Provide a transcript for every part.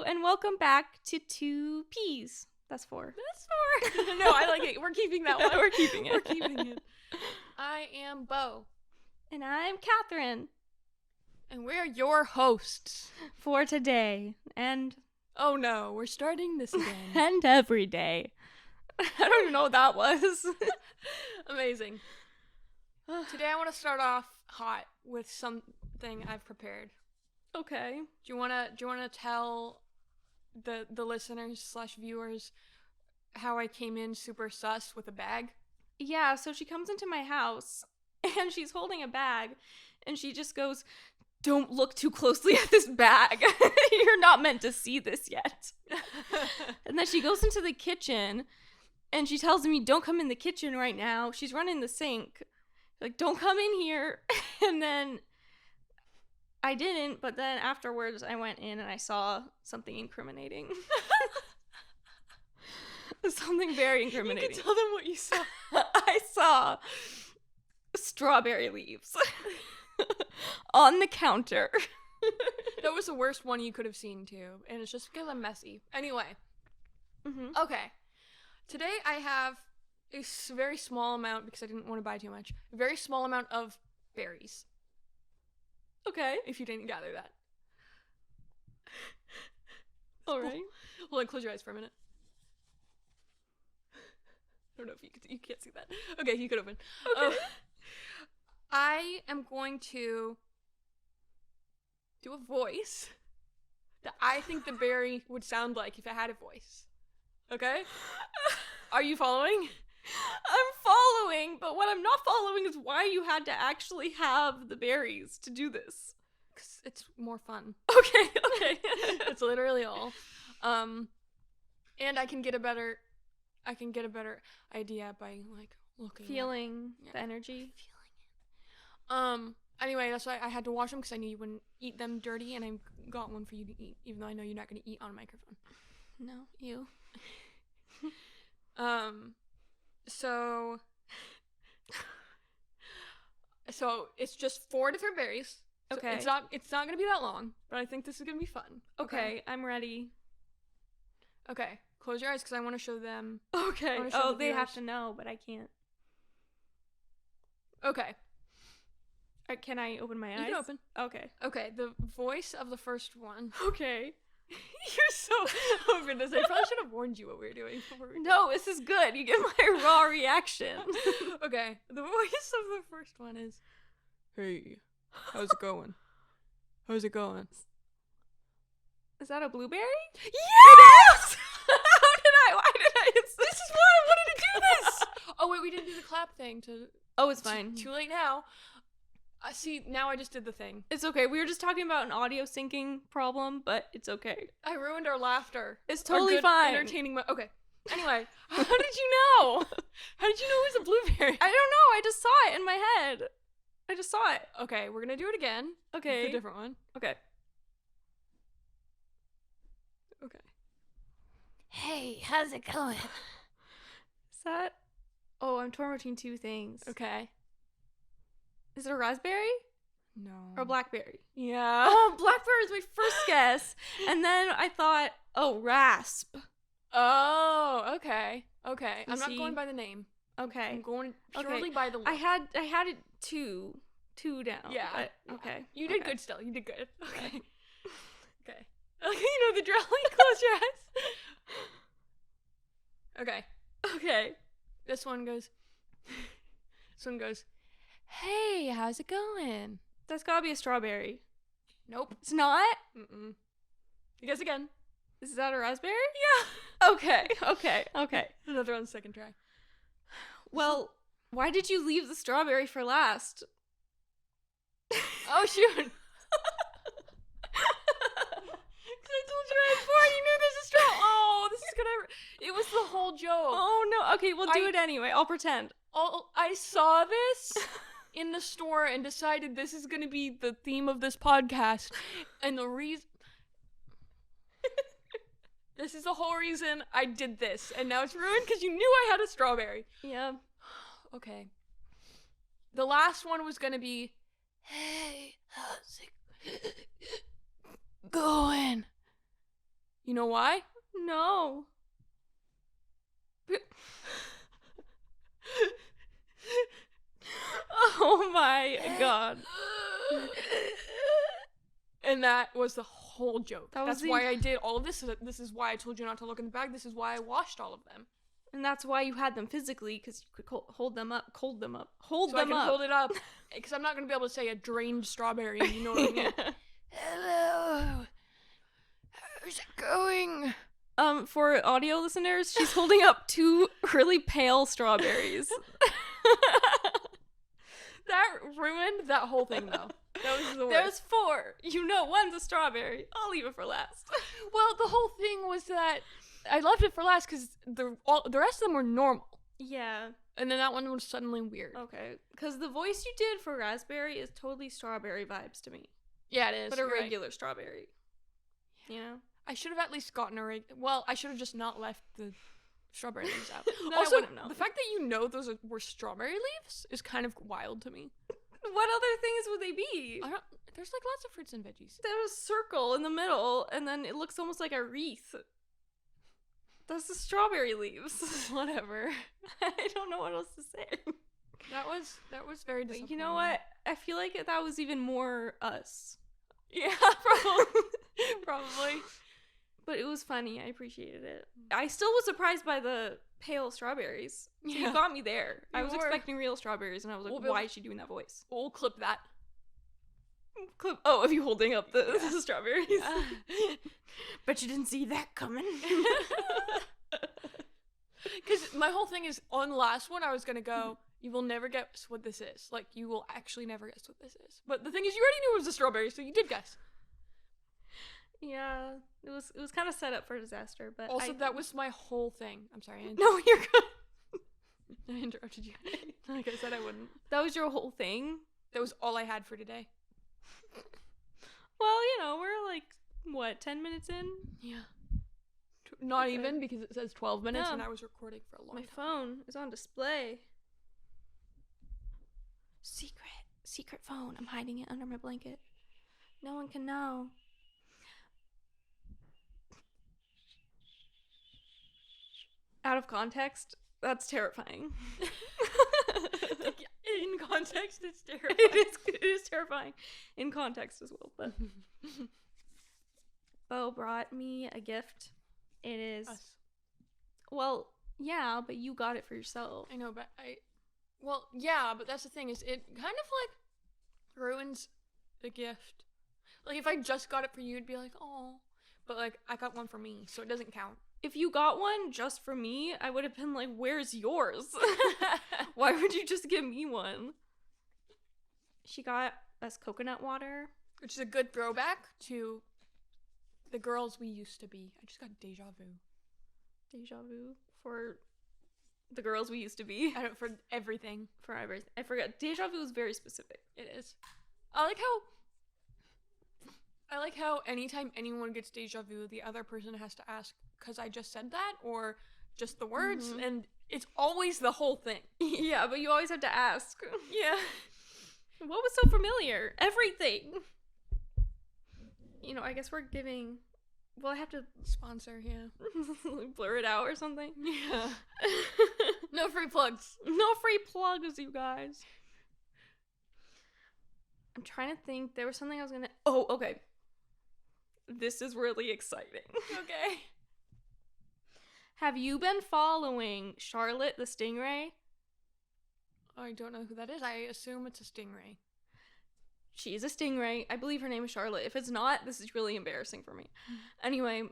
and welcome back to 2 P's. That's 4. That's 4. No, I like it. We're keeping that one. We're keeping it. We're keeping it. I am Bo. And I'm Catherine. And we're your hosts. For today. And... oh no, we're starting this again. and every day. I don't even know what that was. Amazing. Today I want to start off hot with something I've prepared. Okay. Do you wanna tell the listeners / viewers how I came in super sus with a bag? Yeah, so she comes into my house and she's holding a bag and she just goes, "Don't look too closely at this bag. You're not meant to see this yet." And then she goes into the kitchen and she tells me, "Don't come in the kitchen right now." She's running the sink. Like, "Don't come in here." And then I didn't, but then afterwards I went in and I saw something incriminating. Something very incriminating. You can tell them what you saw. I saw strawberry leaves on the counter. That was the worst one you could have seen too, and it's just because I'm messy. Anyway, Okay. Today I have a very small amount, because I didn't want to buy too much, a very small amount of berries. Okay. If you didn't gather that. Alright. Hold on, close your eyes for a minute. I don't know if you can't see that. Okay, you could open. Okay. I am going to do a voice that I think the berry would sound like if it had a voice. Okay? Are you following? I'm following, but what I'm not following is why you had to actually have the berries to do this. Because it's more fun. Okay. That's literally all. And I can get a better idea by like looking Feeling at, the energy. Feeling it. Anyway, that's why I had to wash them, because I knew you wouldn't eat them dirty, and I got one for you to eat, even though I know you're not going to eat on a microphone. No, you. So it's just 4 different berries. So Okay. it's not going to be that long, but I think this is going to be fun. Okay, I'm ready. Okay. Close your eyes, because I want to show them. Okay. Show the They have viewers. to know, but I can't. Okay. Can I open my eyes? You can open. Okay. Okay, the voice of the first one. Okay. You're so... oh goodness, I probably should have warned you what we were doing before we No, this is good. You get my raw reaction. Okay, the voice of the first one is, "Hey, how's it going? How's it going?" Is that a blueberry? Yes! Why did I? This is why I wanted to do this! Oh wait, we didn't do the clap thing to... Oh, it's fine. Too late now. See, now I just did the thing. It's okay. We were just talking about an audio syncing problem, but it's okay. I ruined our laughter. It's Our totally good, fine. entertaining okay. Anyway, how did you know? How did you know it was a blueberry? I don't know. I just saw it in my head. I just saw it. Okay, we're gonna do it again. Okay. It's a different one. Okay. Okay. Hey, how's it going? Is that? Oh, I'm torn between 2 things. Okay. Is it a raspberry No. or a blackberry? Yeah. Oh, blackberry is my first guess, and then I thought, oh, rasp. Oh, okay. Okay. You I'm not see? going by the name. Okay. I'm going Okay. purely by the look. I had it two down. Yeah. but- Yeah. okay. You did Okay. good still. You did good. Okay. Okay. Okay, you know the drill. Close your eyes. Okay. Okay. This one goes, "Hey, how's it going?" That's gotta be a strawberry. Nope. It's not? Mm-mm. You guess again. Is that a raspberry? Yeah. Okay. Another on the second try. Well, why did you leave the strawberry for last? Oh, shoot. Because I told you right before, you knew there's a straw. Oh, this is gonna... It was the whole joke. Oh, no. Okay, we'll do it anyway. I'll pretend. I saw this in the store and decided this is gonna be the theme of this podcast. And the reason... This is the whole reason I did this. And now it's ruined because you knew I had a strawberry. Yeah. Okay. The last one was gonna be, "Hey, how's it going?" You know why? No. Oh my god. And that was the whole joke. That's why I did all of this. This is why I told you not to look in the bag. This is why I washed all of them. And that's why you had them physically, because you could hold them up. So I can hold it up. Because I'm not going to be able to say a drained strawberry, you know what I mean? Hello. How's it going? For audio listeners, she's holding up 2 really pale strawberries. That ruined that whole thing, though. That was the worst. There's 4. You know, one's a strawberry. I'll leave it for last. Well, the whole thing was that I left it for last because the rest of them were normal. Yeah. And then that one was suddenly weird. Okay. Because the voice you did for raspberry is totally strawberry vibes to me. Yeah, it is. But a regular strawberry. You know? I should have at least gotten well, I should have just not left the strawberry leaves out. Also, the fact that you know those were strawberry leaves is kind of wild to me. What other things would they be? There's like lots of fruits and veggies. There's a circle in the middle, and then it looks almost like a wreath. That's the strawberry leaves. Whatever. I don't know what else to say. That was very disappointing. You know what? I feel like that was even more us. Yeah, probably. But it was funny. I appreciated it. I still was surprised by the pale strawberries. So you got me there. I was expecting real strawberries, and I was like, why is she doing that voice? We'll clip that. Oh, of you holding up the strawberries. Yeah. Bet you didn't see that coming. Because my whole thing is, on the last one, I was going to go, you will never guess what this is. Like, you will actually never guess what this is. But the thing is, you already knew it was a strawberry, so you did guess. Yeah, it was kind of set up for disaster, but also that was my whole thing. I'm sorry. No, you're good. I interrupted you. Like I said, I wouldn't. That was your whole thing? That was all I had for today. Well, you know, we're like, what, 10 minutes in? Yeah. Not even, because it says 12 minutes, and I was recording for a long time. My phone is on display. Secret phone. I'm hiding it under my blanket. No one can know. Out of context, that's terrifying. In context, it's terrifying. It is terrifying. In context as well, but Bo brought me a gift. It is us. Well, yeah, but you got it for yourself. I know, but well, yeah, but that's the thing, is it kind of like ruins the gift. Like if I just got it for you, it'd be like, oh, but like I got one for me, so it doesn't count. If you got one just for me, I would have been like, where's yours? Why would you just give me one? She got us coconut water. Which is a good throwback to the girls we used to be. I just got deja vu. Deja vu for the girls we used to be. For everything. For everything. I forgot. Deja vu is very specific. It is. I like how anytime anyone gets deja vu, the other person has to ask, because I just said that, or just the words, and it's always the whole thing. Yeah, but you always have to ask. Yeah. What was so familiar? Everything. You know, I guess we're giving... Well, I have to... Sponsor, yeah. Blur it out or something. Yeah. No free plugs. No free plugs, you guys. I'm trying to think. There was something I was gonna... Oh, okay. This is really exciting. Okay. Have you been following Charlotte the Stingray? I don't know who that is. I assume it's a stingray. She's a stingray. I believe her name is Charlotte. If it's not, this is really embarrassing for me. Anyway,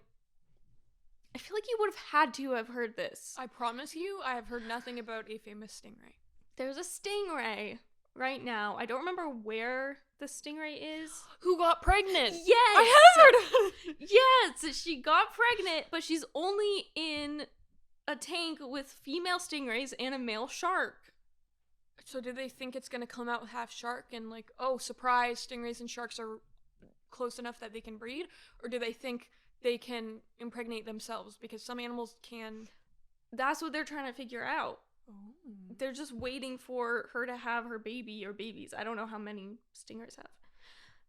I feel like you would have had to have heard this. I promise you, I have heard nothing about a famous stingray. There's a stingray right now. I don't remember where the stingray is. Who got pregnant? Yes! I have heard of it! Yes! She got pregnant, but she's only in a tank with female stingrays and a male shark. So do they think it's gonna come out half shark and like, oh, surprise, stingrays and sharks are close enough that they can breed? Or do they think they can impregnate themselves? Because some animals can... That's what they're trying to figure out. Oh. They're just waiting for her to have her baby or babies. I don't know how many stingrays have.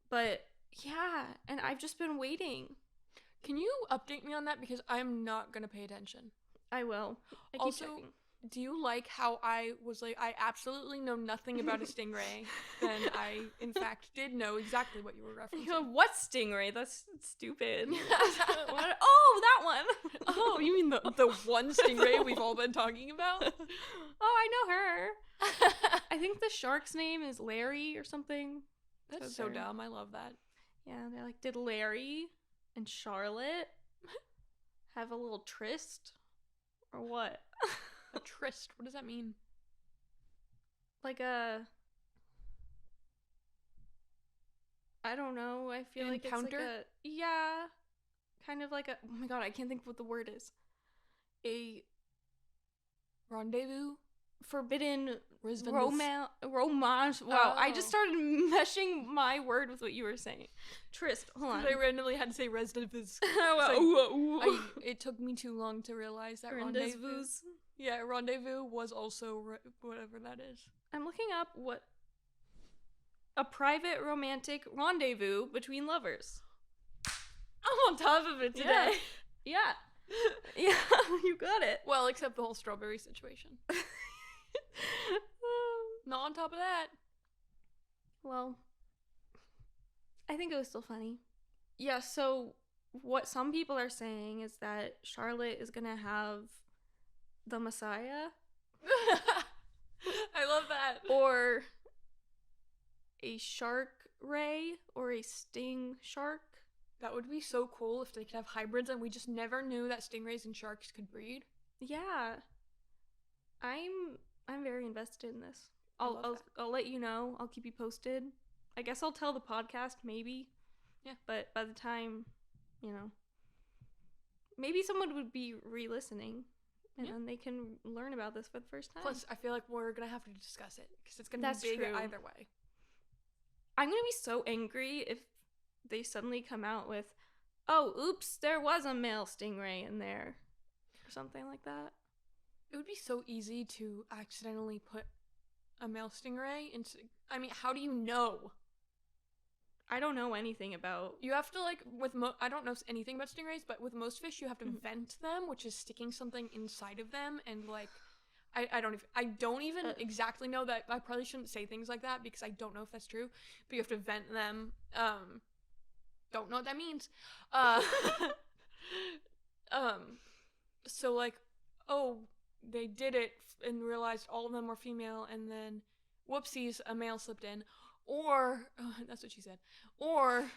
But, yeah, and I've just been waiting. Can you update me on that? Because I'm not going to pay attention. I will. I keep Also, checking. do you like how I was like, I absolutely know nothing about a stingray, then I, in fact, did know exactly what you were referencing. You know, what stingray? That's stupid. What? Oh, that one. Oh, you mean the one stingray we've all been talking about? Oh, I know her. I think the shark's name is Larry or something. That's so dumb. I love that. Yeah, they're like, did Larry and Charlotte have a little tryst? Or what? A tryst? What does that mean? Like a... I don't know. I feel like encounter? It's like a... Yeah. Kind of like a... Oh my god, I can't think of what the word is. A... Rendezvous? Forbidden romance. Wow, Oh. I just started meshing my word with what you were saying. Tryst. Hold on. I randomly had to say rendezvous. It took me too long to realize that rendezvous. Yeah, rendezvous was also whatever that is. I'm looking up what a private romantic rendezvous between lovers. I'm on top of it today. Yeah. Yeah, you got it. Well, except the whole strawberry situation. Not on top of that. Well, I think it was still funny. Yeah, so what some people are saying is that Charlotte is gonna have the Messiah. I love that. Or a shark ray or a sting shark. That would be so cool if they could have hybrids and we just never knew that stingrays and sharks could breed. Yeah. I'm very invested in this. I'll let you know. I'll keep you posted. I guess I'll tell the podcast maybe. Yeah. But by the time, maybe someone would be re-listening and then they can learn about this for the first time. Plus, I feel like we're going to have to discuss it because it's going to be big true. either way. I'm going to be so angry if they suddenly come out with, oh, oops, there was a male stingray in there. Or something like that. It would be so easy to accidentally put a male stingray into... I mean, how do you know? I don't know anything about... You have to, I don't know anything about stingrays, but with most fish, you have to vent them, which is sticking something inside of them, and, I don't even exactly know that. I probably shouldn't say things like that, because I don't know if that's true, but you have to vent them. Don't know what that means. So, oh... they did it and realized all of them were female, and then whoopsies, a male slipped in, or that's what she said, or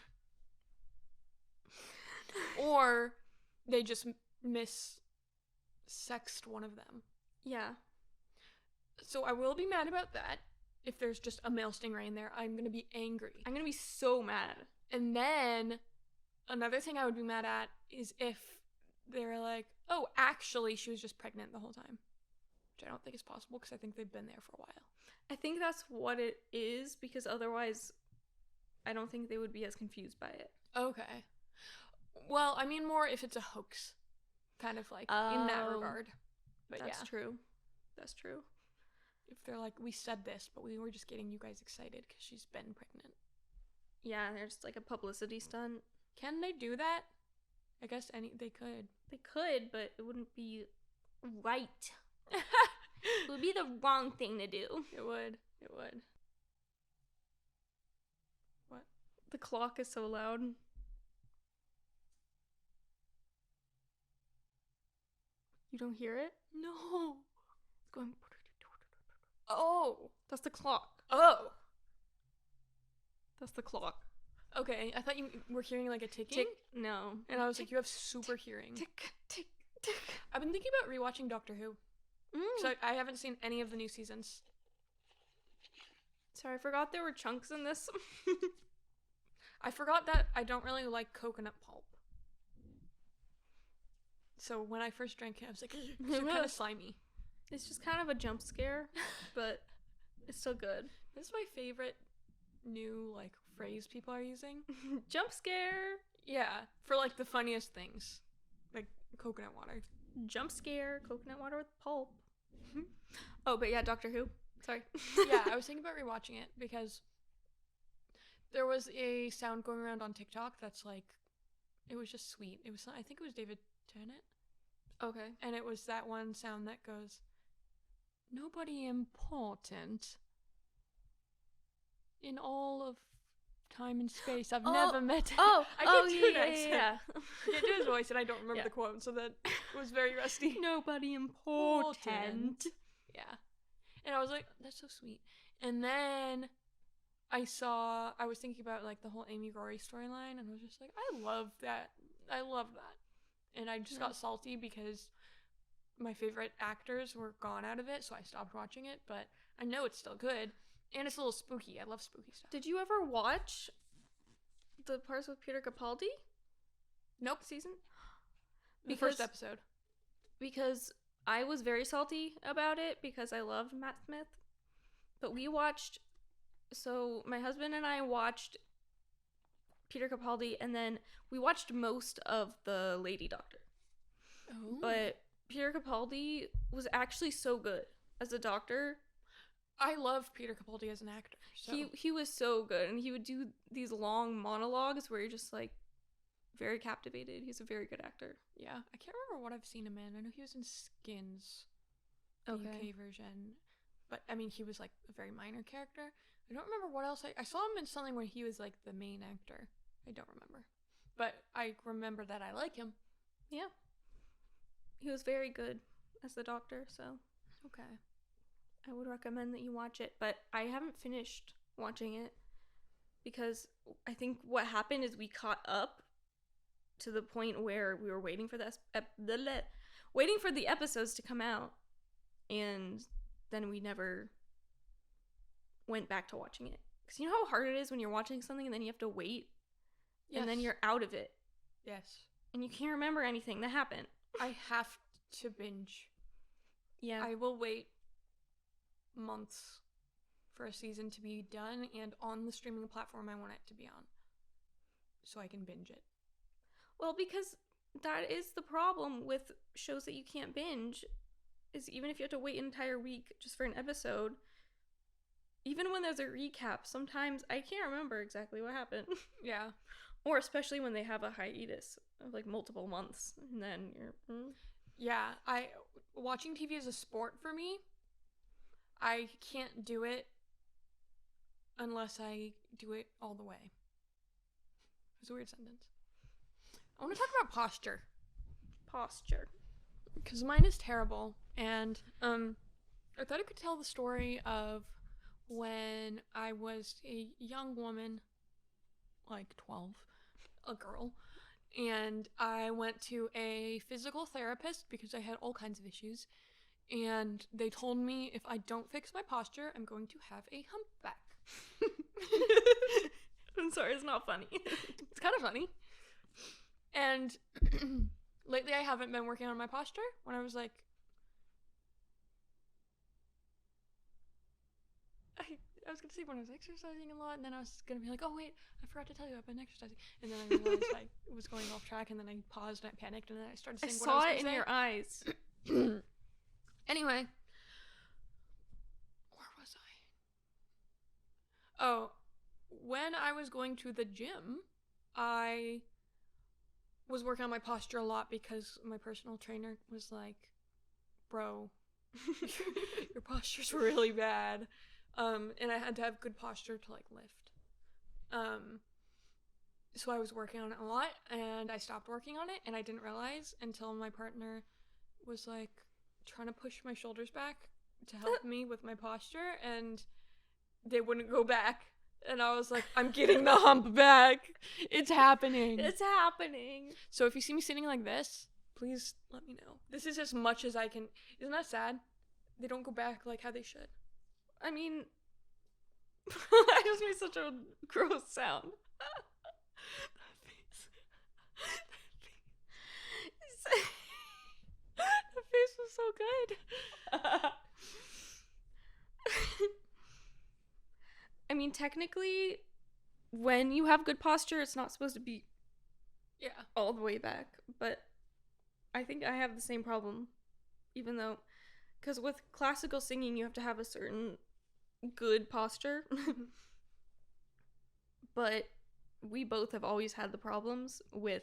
they just mis-sexed one of them. Yeah. So I will be mad about that. If there's just a male stingray in there, I'm gonna be angry. I'm gonna be so mad. And then another thing I would be mad at is if they're like, oh, actually, she was just pregnant the whole time. Which I don't think is possible because I think they've been there for a while. I think that's what it is because otherwise I don't think they would be as confused by it. Okay. Well, I mean more if it's a hoax. Kind of in that regard. But that's true. That's true. If they're like, we said this, but we were just getting you guys excited because she's been pregnant. Yeah, there's a publicity stunt. Can they do that? I guess they could. They could, but it wouldn't be right. It would be the wrong thing to do. It would. What? The clock is so loud. You don't hear it? No. It's going... Oh. That's the clock. Oh. That's the clock. Okay, I thought you were hearing a ticking. Tick. No. And I was like, you have super hearing. Tick, tick, tick. I've been thinking about rewatching Doctor Who. So I haven't seen any of the new seasons. Sorry, I forgot there were chunks in this. I forgot that I don't really like coconut pulp. So when I first drank it, I was like, it's kind of slimy. It's just kind of a jump scare, but it's still good. This is my favorite new, phrase people are using. Jump scare. Yeah, for, the funniest things. Like coconut water. Jump scare, coconut water with pulp. Oh, but yeah, Doctor Who. Sorry. Yeah, I was thinking about rewatching it because there was a sound going around on TikTok that's It was just sweet. It was, I think it was David Tennant. Okay. And it was that one sound that goes, nobody important in all of time and space. I've never met him. Oh, I can't do yeah, that. yeah. I can't do his voice, and I don't remember the quote, so that was very rusty. Nobody important. Yeah. And I was like, that's so sweet. And then I was thinking about, like, the whole Amy Rory storyline, and I was just like, I love that. I love that. And I just got salty because my favorite actors were gone out of it, so I stopped watching it, but I know it's still good. And it's a little spooky. I love spooky stuff. Did you ever watch the parts with Peter Capaldi? Nope. Season? The first episode. Because I was very salty about it because I loved Matt Smith. But my husband and I watched Peter Capaldi, and then we watched most of the Lady Doctor. Oh. But Peter Capaldi was actually so good as a doctor. I love Peter Capaldi as an actor. So. He was so good, and he would do these long monologues where you're just like very captivated. He's a very good actor. Yeah, I can't remember what I've seen him in. I know he was in Skins, the UK version, but I mean he was like a very minor character. I don't remember what else I saw him in something where he was like the main actor. I don't remember, but I remember that I like him. Yeah, he was very good as the doctor. So okay. I would recommend that you watch it, but I haven't finished watching it because I think what happened is we caught up to the point where we were waiting for the episodes to come out, and then we never went back to watching it. Because you know how hard it is when you're watching something and then you have to wait, and then you're out of it. Yes. And you can't remember anything that happened. I have to binge. Yeah. I will wait months for a season to be done and on the streaming platform I want it to be on, so I can binge it. Well, because that is the problem with shows that you can't binge, is even if you have to wait an entire week just for an episode, even when there's a recap, sometimes I can't remember exactly what happened. Yeah. Or especially when they have a hiatus of like multiple months, and then you're Yeah, watching TV is a sport for me. I can't do it unless I do it all the way. It's a weird sentence. I want to talk about posture. Posture. Because mine is terrible. And I thought I could tell the story of when I was a young woman, like 12, a girl, and I went to a physical therapist because I had all kinds of issues. And they told me if I don't fix my posture, I'm going to have a humpback. I'm sorry, it's not funny. It's kind of funny. And lately I haven't been working on my posture. When I was like, I was going to say when I was exercising a lot, and then I was going to be like, oh wait, I forgot to tell you I've been exercising. And then I realized I was going off track, and then I paused and I panicked, and then I started saying what I was going to say. I saw it in your eyes. Anyway, where was I? Oh, when I was going to the gym, I was working on my posture a lot because my personal trainer was like, bro, your posture's really bad. And I had to have good posture to like lift. So I was working on it a lot, and I stopped working on it, and I didn't realize until my partner was like trying to push my shoulders back to help me with my posture, and they wouldn't go back. And I was like, I'm getting the hump back. It's happening. It's happening. So if you see me sitting like this, please let me know. This is as much as I can. Isn't that sad? They don't go back like how they should. I mean, I just made such a gross sound. That face. The face was so good. I mean, technically, when you have good posture, it's not supposed to be all the way back. But I think I have the same problem, even though, because with classical singing, you have to have a certain good posture. But we both have always had the problems with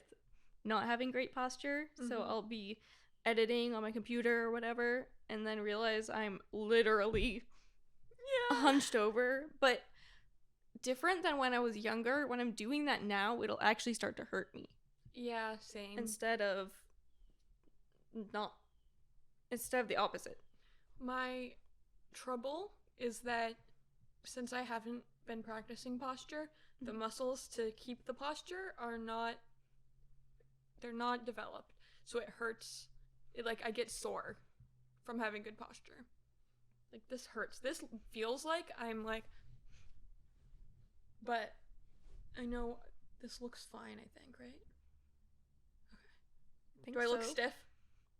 not having great posture. So I'll be editing on my computer or whatever, and then realize I'm literally hunched over. But different than when I was younger, when I'm doing that now, it'll actually start to hurt me. Yeah, same. Instead of the opposite. My trouble is that since I haven't been practicing posture, the muscles to keep the posture they're not developed. So it hurts. I get sore from having good posture. Like, this hurts. This feels like I'm like, but I know this looks fine, I think, right? Okay. Do I look stiff?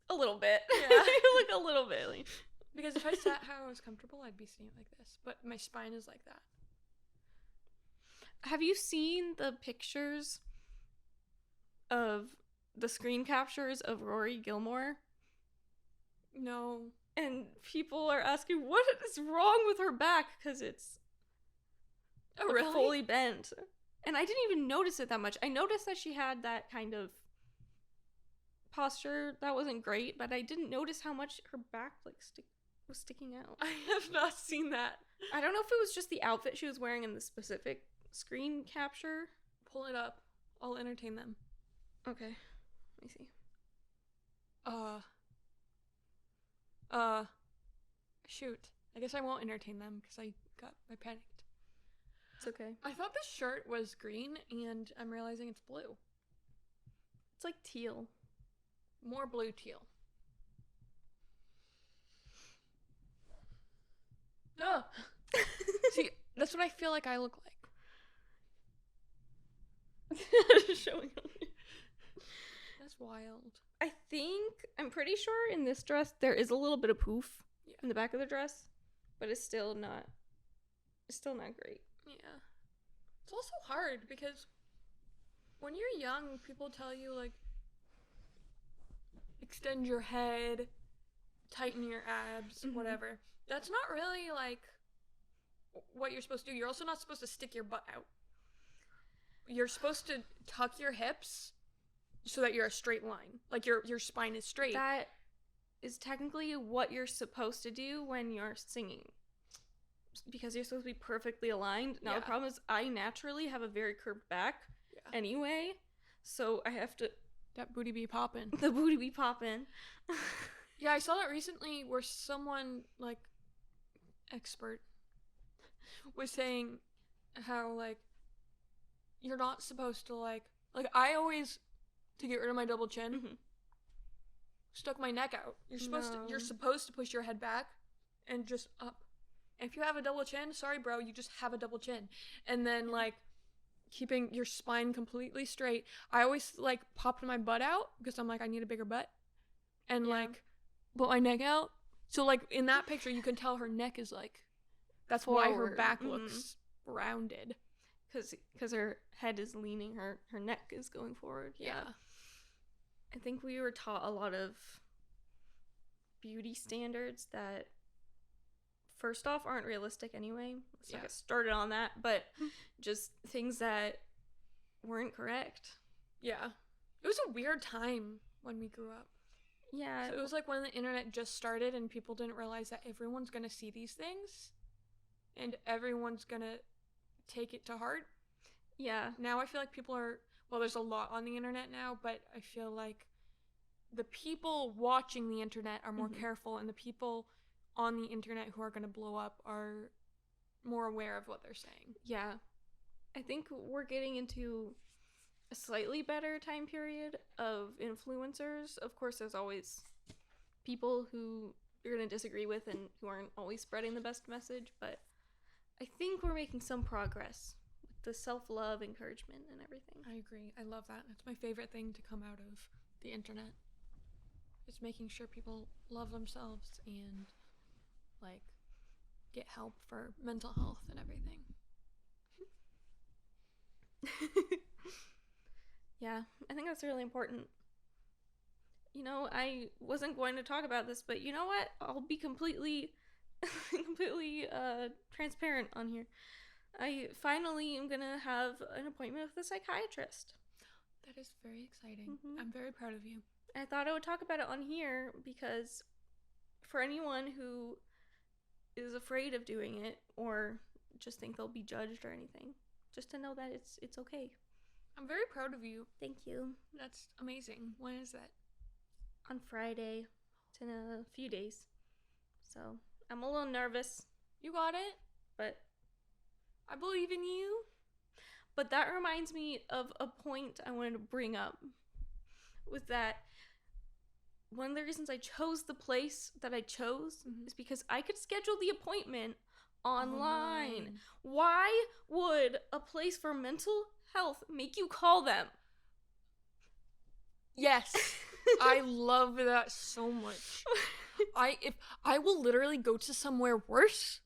A little bit. Yeah. You look a little bit. Because if I sat how I was comfortable, I'd be sitting like this. But my spine is like that. Have you seen the pictures of the screen captures of Rory Gilmore? No. And people are asking, what is wrong with her back? Because it's really? fully bent. And I didn't even notice it that much. I noticed that she had that kind of posture that wasn't great, but I didn't notice how much her back was sticking out. I have not seen that. I don't know if it was just the outfit she was wearing in the specific screen capture. Pull it up. I'll entertain them. Okay. Let me see. Shoot. I guess I won't entertain them because I panicked. It's okay. I thought this shirt was green and I'm realizing it's blue. It's like teal. More blue teal. No. See, that's what I feel like I look like. Showing up. That's wild. I'm pretty sure in this dress there is a little bit of poof in the back of the dress, but it's still not great. Yeah. It's also hard because when you're young, people tell you, like, extend your head, tighten your abs, whatever. That's not really, like, what you're supposed to do. You're also not supposed to stick your butt out. You're supposed to tuck your hips so that you're a straight line. Like, your spine is straight. That is technically what you're supposed to do when you're singing. Because you're supposed to be perfectly aligned. Now, the problem is I naturally have a very curved back anyway. So I have to... That booty be poppin'. The booty be poppin'. Yeah, I saw that recently where someone, like, expert was saying how, like, you're not supposed to, like I always, to get rid of my double chin, stuck my neck out. You're supposed to push your head back and just up. And if you have a double chin, sorry bro, you just have a double chin. And then, like, keeping your spine completely straight. I always, like, popped my butt out because I'm like, I need a bigger butt. And like, put my neck out. So, like, in that picture, you can tell her neck is, like, that's why her back looks rounded. Because her head is leaning, her neck is going forward. Yeah. I think we were taught a lot of beauty standards that, first off, aren't realistic anyway. Let's not get started on that. But just things that weren't correct. Yeah. It was a weird time when we grew up. Yeah. So it was like when the internet just started and people didn't realize that everyone's going to see these things. And everyone's going to take it to heart. Yeah. Now I feel like people are... Well, there's a lot on the internet now, but I feel like the people watching the internet are more careful, and the people on the internet who are going to blow up are more aware of what they're saying. Yeah. I think we're getting into a slightly better time period of influencers. Of course, there's always people who you're going to disagree with and who aren't always spreading the best message, but I think we're making some progress with the self-love, encouragement, and everything. I agree. I love that. That's my favorite thing to come out of the internet. Is making sure people love themselves and, like, get help for mental health and everything. Yeah, I think that's really important. You know, I wasn't going to talk about this, but you know what? I'll be completely transparent on here. I finally am gonna have an appointment with a psychiatrist. That is very exciting. I'm very proud of you. I thought I would talk about it on here because for anyone who is afraid of doing it or just think they'll be judged or anything, just to know that it's okay. I'm very proud of you. Thank you. That's amazing. When is that? On Friday. It's in a few days. So I'm a little nervous. You got it. But I believe in you. But that reminds me of a point I wanted to bring up. Was that one of the reasons I chose the place that I chose is because I could schedule the appointment online. Why would a place for mental health make you call them? Yes. I love that so much. If I will literally go to somewhere worse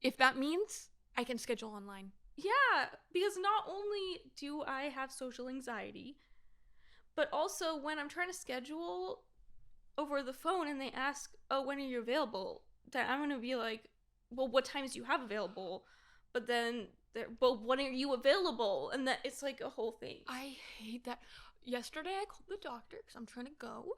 if that means I can schedule online. Yeah, because not only do I have social anxiety, but also when I'm trying to schedule over the phone and they ask, oh, when are you available? Then I'm going to be like, well, what times do you have available? But then, well, when are you available? And that it's like a whole thing. I hate that. Yesterday I called the doctor because I'm trying to go.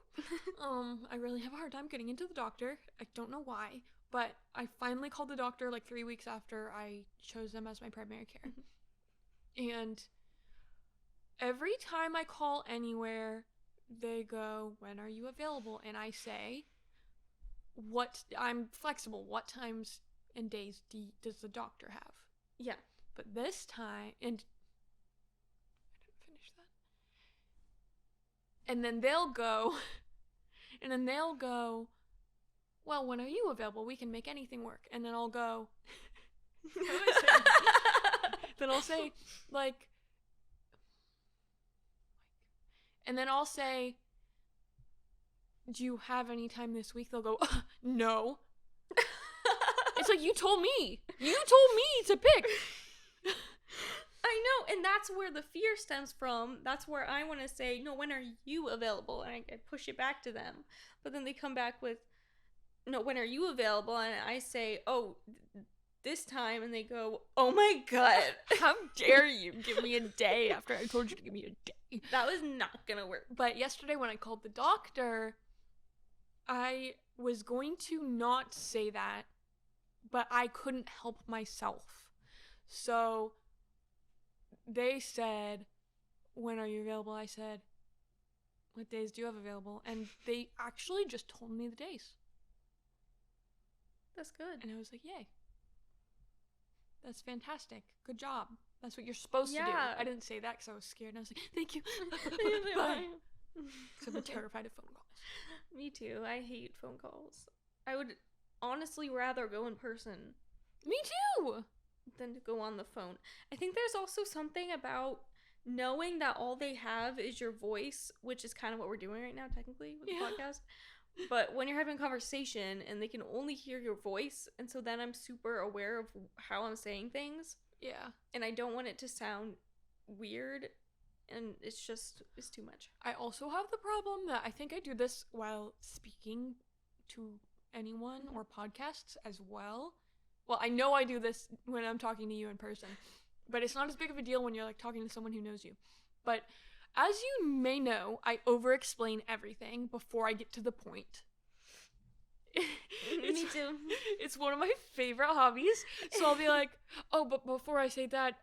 I really have a hard time getting into the doctor. I don't know why. But I finally called the doctor like 3 weeks after I chose them as my primary care. And every time I call anywhere, they go, when are you available? And I say, I'm flexible. What times and days does the doctor have? Yeah. But this time, and I didn't finish that. And then they'll go, well, when are you available? We can make anything work. And then I'll go, then I'll say, like, and then I'll say, do you have any time this week? They'll go, no. It's like, you told me to pick. I know, and that's where the fear stems from. That's where I want to say, no, when are you available? And I push it back to them. But then they come back with, no, when are you available? And I say, oh, this time. And they go, oh my God. How dare you give me a day after I told you to give me a day? That was not going to work. But yesterday when I called the doctor, I was going to not say that, but I couldn't help myself. So they said, when are you available? I said, what days do you have available? And they actually just told me the days. That's good. And I was like, yay. That's fantastic. Good job. That's what you're supposed to do. I didn't say that because I was scared. And I was like, thank you. Bye. Because I'm terrified of phone calls. Me too. I hate phone calls. I would honestly rather go in person. Me too. Than to go on the phone. I think there's also something about knowing that all they have is your voice, which is kind of what we're doing right now, technically, with the podcast. But when you're having a conversation and they can only hear your voice, and so then I'm super aware of how I'm saying things. Yeah. And I don't want it to sound weird, and it's too much. I also have the problem that I think I do this while speaking to anyone or podcasts as well. Well, I know I do this when I'm talking to you in person, but it's not as big of a deal when you're like talking to someone who knows you. But as you may know, I over-explain everything before I get to the point. Me too. It's one of my favorite hobbies. So I'll be like, oh, but before I say that,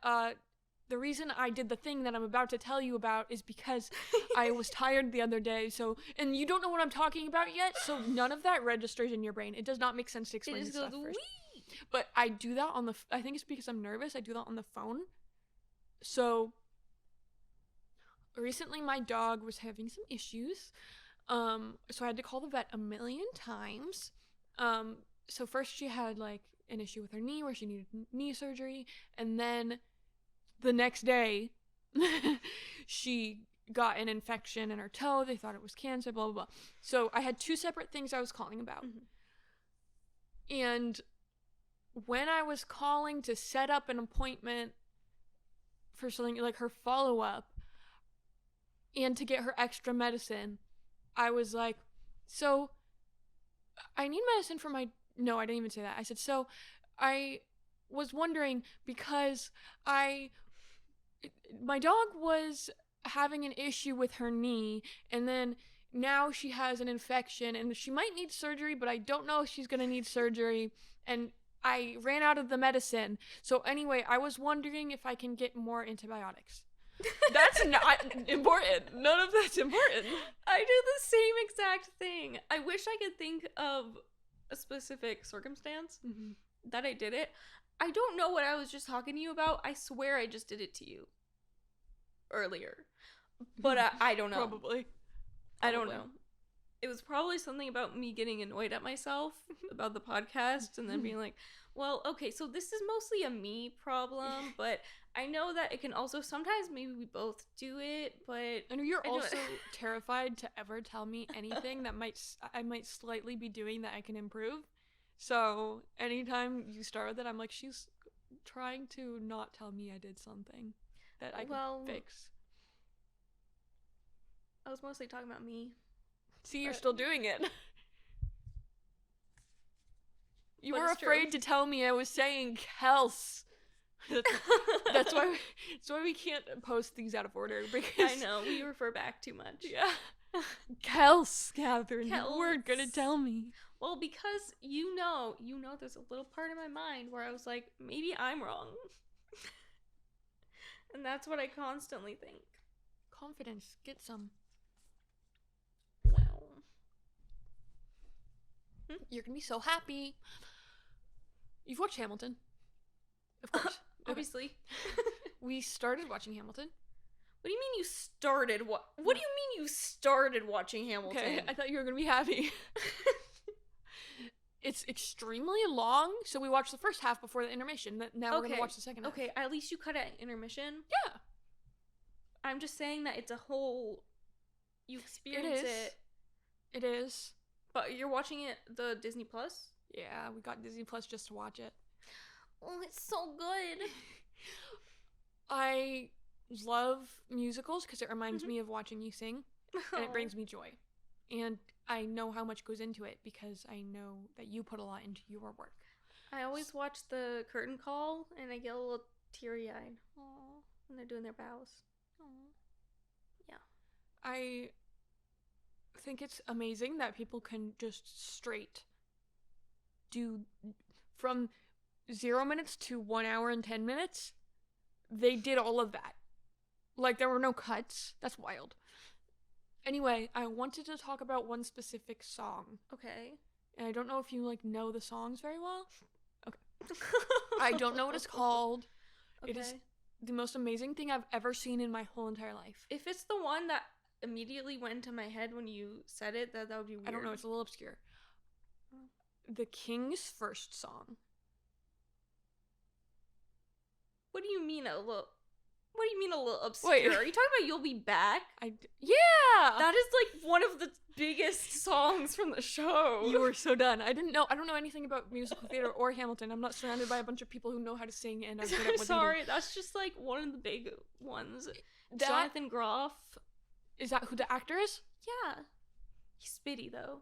the reason I did the thing that I'm about to tell you about is because I was tired the other day. So, and you don't know what I'm talking about yet, so none of that registers in your brain. It does not make sense to explain this stuff first. But I do that I think it's because I'm nervous. I do that on the phone. So recently my dog was having some issues. So I had to call the vet a million times. So first she had like an issue with her knee where she needed knee surgery. And then the next day she got an infection in her toe. They thought it was cancer, blah, blah, blah. So I had two separate things I was calling about. Mm-hmm. And when I was calling to set up an appointment for something like her follow-up and to get her extra medicine, I was like, so I need medicine for no, I didn't even say that. I said, so I was wondering because my dog was having an issue with her knee, and then now she has an infection, and she might need surgery, but I don't know if she's gonna need surgery, and I ran out of the medicine. So anyway, I was wondering if I can get more antibiotics. That's not important. None of that's important. I did the same exact thing. I wish I could think of a specific circumstance that I did it. I don't know what I was just talking to you about. I swear I just did it to you earlier. But I don't know. Probably. I don't know. It was probably something about me getting annoyed at myself about the podcast and then being like, well, okay, so this is mostly a me problem, but I know that it can also sometimes maybe we both do it, but I know you're also terrified to ever tell me anything that I might slightly be doing that I can improve. So anytime you start with it, I'm like, she's trying to not tell me I did something that I can fix. I was mostly talking about me. See, you're still doing it. You But were it's afraid true. to tell me I was saying Kels. That's why we can't post these out of order, because I know, we refer back too much. Yeah. Kels, Catherine, Kels. you weren't gonna tell me. Well, because you know there's a little part of my mind where I was like, maybe I'm wrong. And that's what I constantly think. Confidence, get some. Wow. You're gonna be so happy. You've watched Hamilton? Of course. Obviously. We started watching Hamilton. What do you mean you started what do you mean you started watching Hamilton? Okay, I thought you were gonna be happy. It's extremely long, so we watched the first half before the intermission. Now we're gonna watch the second half. Okay, at least you cut at intermission. Yeah. I'm just saying that it's a whole you experience it. It is. But you're watching it the Disney Plus? Yeah, we got Disney Plus just to watch it. Oh, it's so good. I love musicals because it reminds me of watching you sing, and it brings me joy. And I know how much goes into it because I know that you put a lot into your work. I always watch the curtain call, and I get a little teary-eyed. Aww. When they're doing their bows. Aww. Yeah. I think it's amazing that people can just straight do from 0 minutes to 1 hour and 10 minutes. They did all of that. Like, there were no cuts. That's wild. Anyway, I wanted to talk about one specific song. Okay. And I don't know if you, know the songs very well. Okay. I don't know what it's called. Okay. It is the most amazing thing I've ever seen in my whole entire life. If it's the one that immediately went to my head when you said it, that would be weird. I don't know. It's a little obscure. The King's first song. What do you mean a little obscure? Wait. Are you talking about You'll Be Back? Yeah! That is like one of the biggest songs from the show. You were so done. I don't know anything about musical theater or Hamilton. I'm not surrounded by a bunch of people who know how to sing and are good at what Sorry, that's just like one of the big ones. That- Jonathan Groff. Is that who the actor is? Yeah. He's spitty though.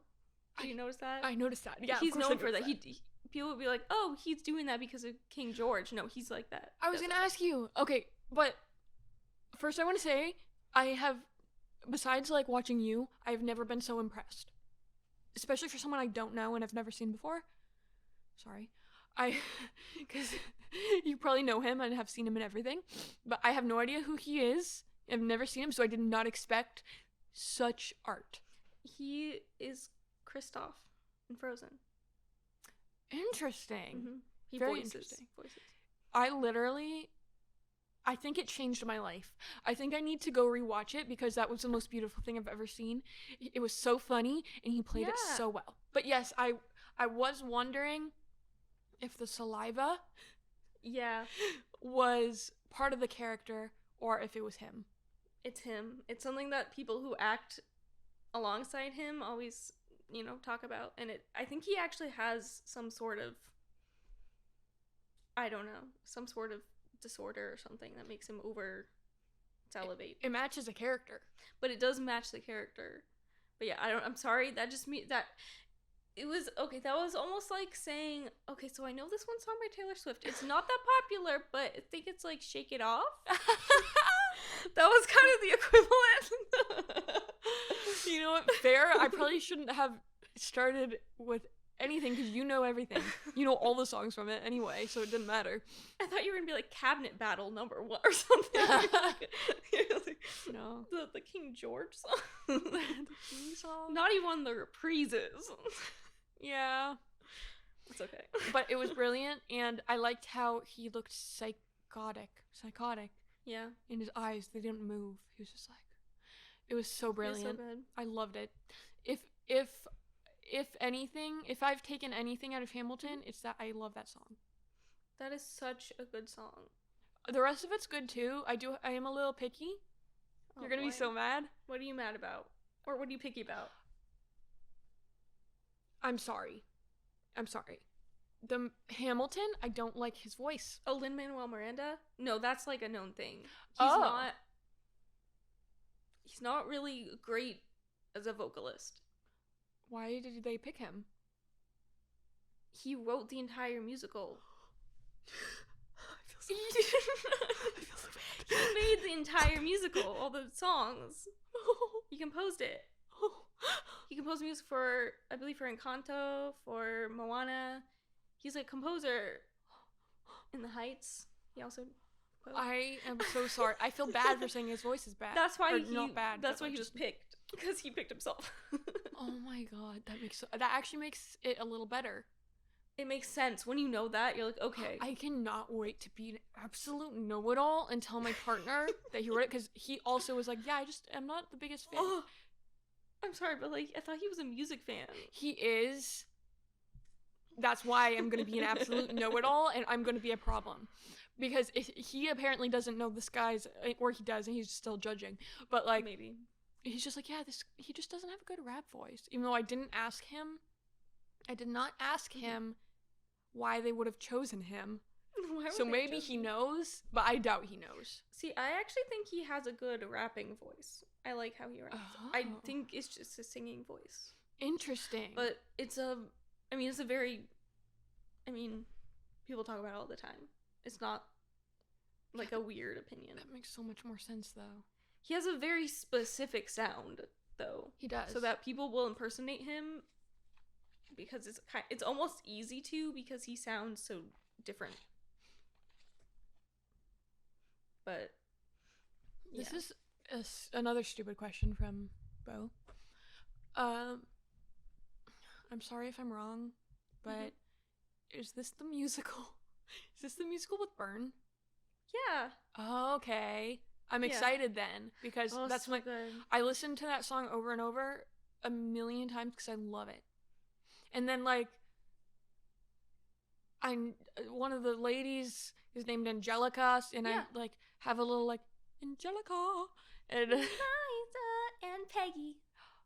Did you notice that? I noticed that. Yeah, he's of course known I for that. noticed People would be like, "Oh, he's doing that because of King George." No, he's like that. I was gonna ask you. Okay, but first I want to say I have, besides watching you, I've never been so impressed, especially for someone I don't know and I've never seen before. Sorry, because you probably know him and have seen him in everything, but I have no idea who he is. I've never seen him, so I did not expect such art. He is Kristoff in Frozen. Interesting. Mm-hmm. He Very voices. interesting. Voices. I think it changed my life. I think I need to go rewatch it because that was the most beautiful thing I've ever seen. It was so funny and he played it so well. But yes, I was wondering if the saliva was part of the character or if it was him. It's him. It's something that people who act alongside him always, talk about. And I think he actually has some sort of, I don't know, some sort of disorder or something that makes him salivate. It matches a character. But it does match the character. But yeah, I'm sorry, that just means that it was, okay, that was almost like saying, okay, so I know this one song by Taylor Swift. It's not that popular, but I think it's like Shake It Off. That was kind of the equivalent. You know what? Fair. I probably shouldn't have started with anything because you know everything. You know all the songs from it anyway, so it didn't matter. I thought you were gonna be like Cabinet Battle #1 or something. No. The King George song. The King song? Not even one of the reprises. Yeah. It's okay. But it was brilliant, and I liked how he looked psychotic. Yeah. In his eyes, they didn't move. He was just like, it was so brilliant. So good. I loved it. If anything, if I've taken anything out of Hamilton, it's that I love that song. That is such a good song. The rest of it's good too. I am a little picky. You're gonna be so mad. What are you mad about? Or what are you picky about? I'm sorry. The Hamilton, I don't like his voice. Oh, Lin-Manuel Miranda? No, that's like a known thing. He's not really great as a vocalist. Why did they pick him? He wrote the entire musical. I feel so bad. He made the entire musical, all the songs. He composed it. He composed music for, I believe, for Encanto, for Moana. He's a composer in The Heights. He also composed. I am so sorry. I feel bad for saying his voice is bad. That's why not bad. That's why he was picked, because he picked himself. Oh my god, that actually makes it a little better. It makes sense when you know that. You're like, okay. I cannot wait to be an absolute know-it-all and tell my partner that he wrote it, because he also was like, yeah, I'm not the biggest fan. Oh, I'm sorry, but like, I thought he was a music fan. He is. That's why I'm going to be an absolute know-it-all, and I'm going to be a problem. Because he apparently doesn't know this guy's, or he does, and he's still judging. But like, maybe. He's just like, yeah, he just doesn't have a good rap voice. Even though I did not ask him why they would have chosen him. So maybe he knows, but I doubt he knows. See, I actually think he has a good rapping voice. I like how he raps. Oh. I think it's just a singing voice. Interesting. But it's a very, people talk about it all the time. It's not like a weird opinion. That makes so much more sense, though. He has a very specific sound, though. He does. So that people will impersonate him because it's almost easy to, because he sounds so different. But this is another stupid question from Bo. I'm sorry if I'm wrong, but is this the musical? Is this the musical with Burn? Yeah. Okay. I'm excited then, because that's so good. I listened to that song over and over a million times because I love it. And then like, one of the ladies is named Angelica, and I like have a little like Angelica and Liza and Peggy,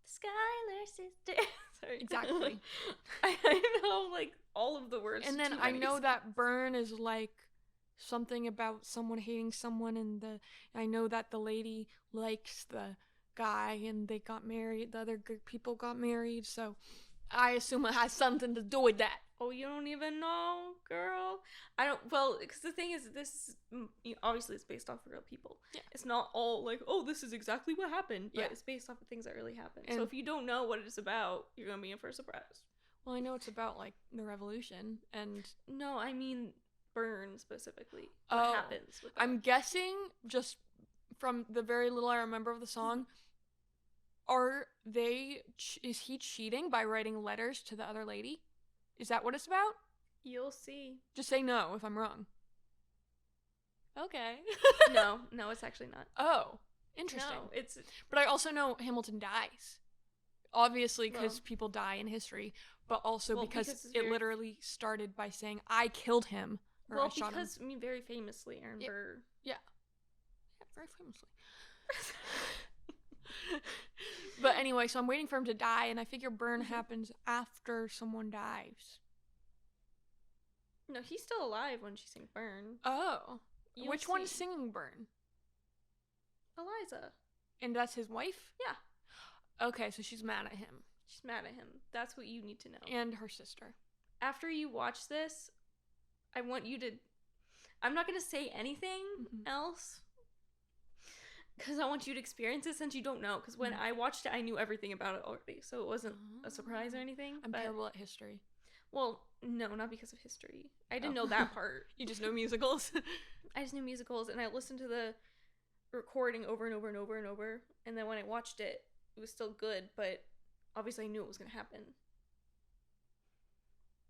the Skylar sisters. Sorry. Exactly. I know like all of the words. And then I know that Burn is like something about someone hating someone, and I know that the lady likes the guy, and they got married. The other good people got married, so I assume it has something to do with that. Oh, you don't even know, girl? I don't. Well, because the thing is, this obviously it's based off of real people. Yeah. It's not all like, oh, this is exactly what happened, but Yeah. it's based off of things that really happened. And so if you don't know what it's about, you're gonna be in for a surprise. Well, I know it's about like the revolution, and No, I mean Burn specifically. Oh, What happens with that? I'm guessing just from the very little I remember of the song, is he cheating by writing letters to the other lady? Is that what it's about? You'll see. Just say no if I'm wrong. Okay. No, it's actually not. Oh, interesting. No, it's But I also know Hamilton dies. Obviously, because people die in history, but also because it literally started by saying, I killed him. Or I shot him. I mean, very famously, Aaron Burr. Yeah, very famously. But anyway, so I'm waiting for him to die, and I figure Burn happens after someone dies. No, he's still alive when she sings Burn. Oh. Which one's see. singing Burn? Eliza. And that's his wife? Yeah. Okay, so she's mad at him. She's mad at him. That's what you need to know. And her sister. After you watch this, I want you to... I'm not going to say anything else, Because I want you to experience it since you don't know. Because when I watched it, I knew everything about it already. So it wasn't a surprise or anything. I'm terrible at history. Well, no, not because of history. I didn't know that part. You just know musicals? I just knew musicals, and I listened to the recording over and over and over and over. And then when I watched it, it was still good, but obviously I knew it was going to happen.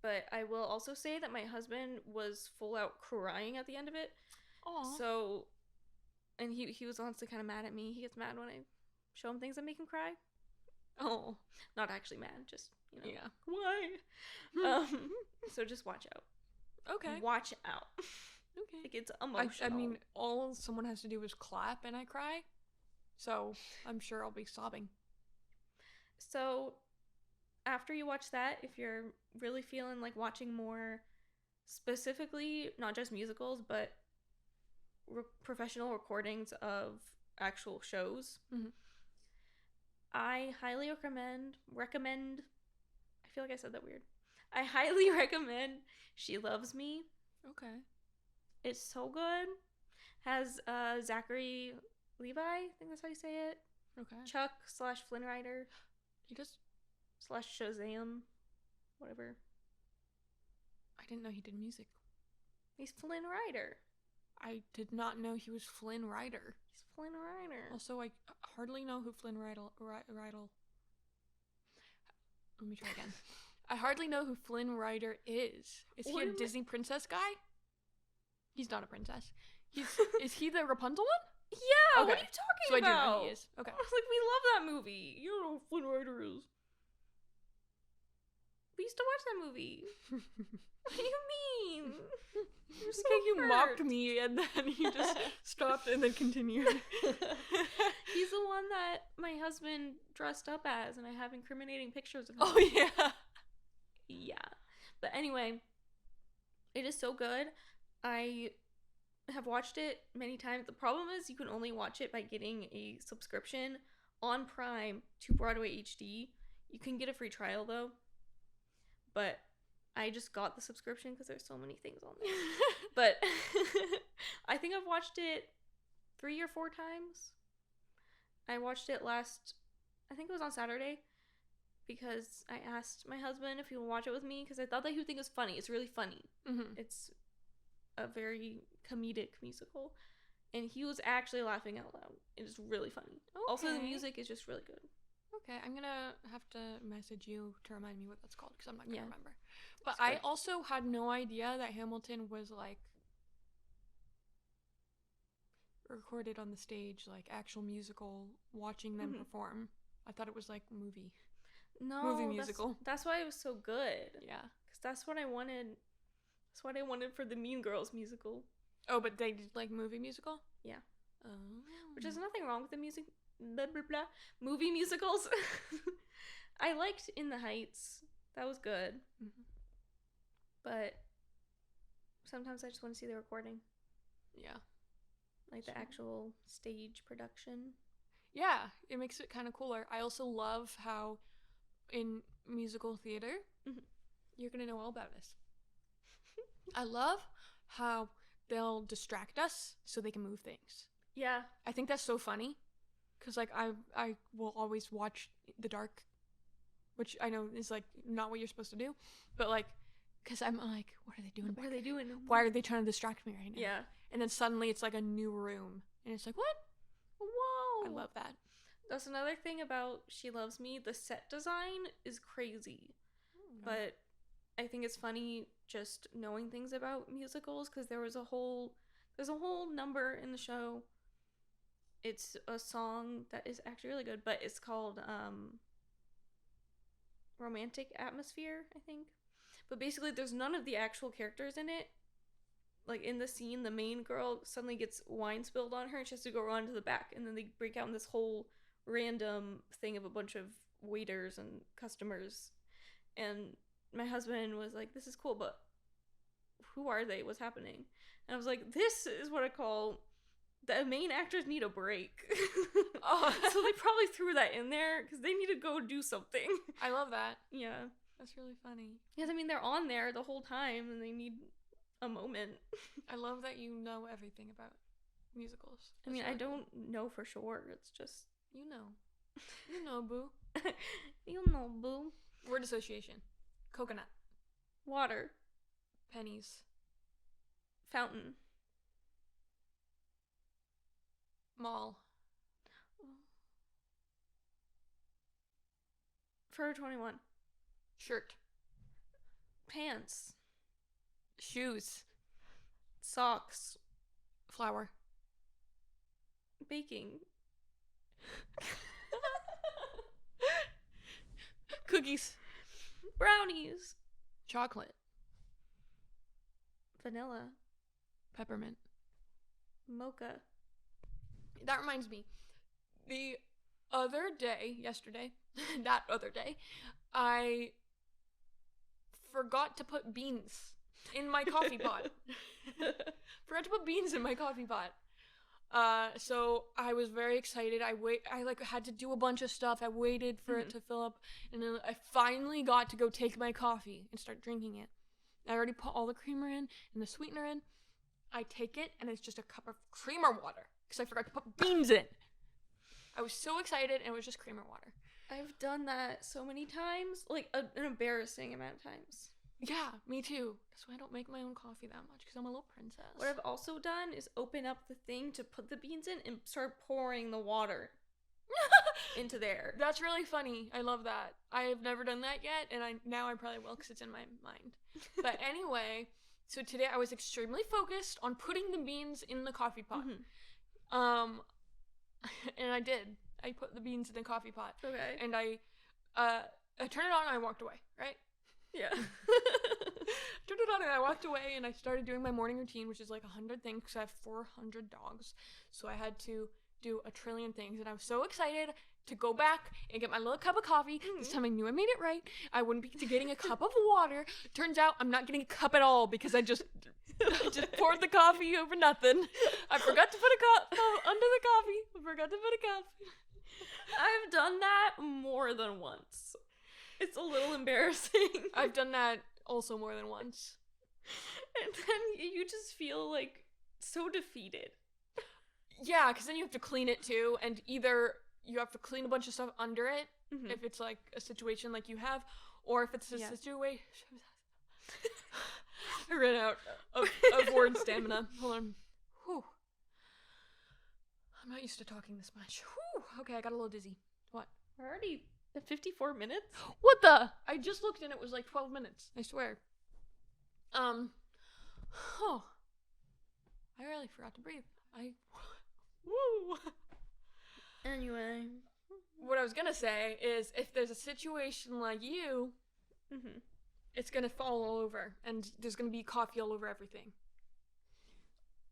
But I will also say that my husband was full out crying at the end of it. Aww. So, and he was honestly kind of mad at me. He gets mad when I show him things that make him cry. Oh. Not actually mad, just, Yeah. Why? So just watch out. Okay. Watch out. Okay. Like, it's emotional. I mean, all someone has to do is clap and I cry. So, I'm sure I'll be sobbing. So, after you watch that, if you're really feeling like watching more specifically, not just musicals, but professional recordings of actual shows, I highly recommend, I feel like I said that weird. I highly recommend She Loves Me. Okay. It's so good. Has Zachary Levi, I think that's how you say it. Okay. Chuck / Flynn Rider. He just / Shazam. Whatever. I didn't know he did music. He's Flynn Rider. I did not know he was Flynn Rider. He's Flynn Rider. Also, I hardly know who Flynn Rider. Let me try again. I hardly know who Flynn Rider is. Is he a Disney princess guy? He's not a princess. Is he the Rapunzel one? Yeah, okay. What are you talking so about? I do know he is. Okay. I was like, we love that movie. You don't know who Flynn Rider is. We used to watch that movie. What do you mean? You're so you mocked me and then you just stopped and then continued. He's the one that my husband dressed up as, and I have incriminating pictures of him. Oh, yeah. Yeah. But anyway, it is so good. I have watched it many times. The problem is you can only watch it by getting a subscription on Prime to Broadway HD. You can get a free trial, though. But I just got the subscription because there's so many things on there. But I think I've watched it 3 or 4 times. I watched it I think it was on Saturday, because I asked my husband if he would watch it with me because I thought that he would think it was funny. It's really funny. Mm-hmm. It's a very comedic musical. And he was actually laughing out loud. It is really funny. Okay. Also, the music is just really good. Okay, I'm gonna have to message you to remind me what that's called because I'm not gonna remember. But I also had no idea that Hamilton was like recorded on the stage, like actual musical, watching them perform. I thought it was like movie musical. That's why it was so good. Yeah, because that's what I wanted. That's what I wanted for the Mean Girls musical. Oh, but they did like movie musical? Yeah. Oh. Which is nothing wrong with the music. Blah, blah, blah. Movie musicals. I liked In the Heights. That was good. Mm-hmm. But sometimes I just want to see the recording. Yeah. Like the actual stage production. Yeah, it makes it kind of cooler. I also love how in musical theater, you're going to know all about this. I love how they'll distract us so they can move things. Yeah. I think that's so funny. Because, like, I will always watch the dark, which I know is, like, not what you're supposed to do. But, like, because I'm like, what are they doing? What are they doing? Why are they trying to distract me right now? Yeah. And then suddenly it's, like, a new room. And it's like, what? Whoa. I love that. That's another thing about She Loves Me. The set design is crazy. But I think it's funny just knowing things about musicals because there's a whole number in the show. It's a song that is actually really good, but it's called Romantic Atmosphere, I think. But basically, there's none of the actual characters in it. Like, in the scene, the main girl suddenly gets wine spilled on her, and she has to go run to the back, and then they break out in this whole random thing of a bunch of waiters and customers. And my husband was like, this is cool, but who are they? What's happening? And I was like, this is what I call... the main actors need a break. So they probably threw that in there because they need to go do something. I love that. Yeah. That's really funny. Because, I mean, they're on there the whole time and they need a moment. I love that you know everything about musicals. I mean, That's I really don't know for sure. It's just... cool. You know, boo. You know, boo. Word association. Coconut. Water. Pennies. Fountain. Mall. Forever 21. Shirt. Pants. Shoes. Socks. Flour. Baking. Cookies. Brownies. Chocolate. Vanilla. Peppermint. Mocha. That reminds me. Yesterday, I forgot to put beans in my coffee pot. So I was very excited. I had to do a bunch of stuff. I waited for it to fill up, and then I finally got to go take my coffee and start drinking it. I already put all the creamer in and the sweetener in. I take it, and it's just a cup of creamer water because I forgot to put beans in. I was so excited, and it was just creamer water. I've done that so many times, like an embarrassing amount of times. Yeah, me too. That's why I don't make my own coffee that much, because I'm a little princess. What I've also done is open up the thing to put the beans in and start pouring the water into there. That's really funny. I love that. I have never done that yet, and now I probably will because it's in my mind. But anyway, so today I was extremely focused on putting the beans in the coffee pot. And I did. I put the beans in the coffee pot. Okay. And I turned it on and I walked away, right? Yeah. Turned it on and I walked away and I started doing my morning routine, which is like 100 things because I have 400 dogs. So I had to do a trillion things. And I was so excited to go back and get my little cup of coffee. This time I knew I made it right. I wouldn't be getting a cup of water. Turns out I'm not getting a cup at all because I just poured the coffee over nothing. I forgot to put a cup under the coffee. I forgot to put a cup. I've done that more than once. It's a little embarrassing. I've done that also more than once. And then you just feel like so defeated. Yeah, because then you have to clean it too, and either you have to clean a bunch of stuff under it, if it's like a situation like you have, or if it's a situation... I ran out of word stamina. Hold on. Whew. I'm not used to talking this much. Whew. Okay, I got a little dizzy. What? We're already at 54 minutes? What the? I just looked and it was like 12 minutes. I swear. Oh. I really forgot to breathe. Woo. Anyway. What I was gonna say is if there's a situation like you, it's gonna fall all over and there's gonna be coffee all over everything.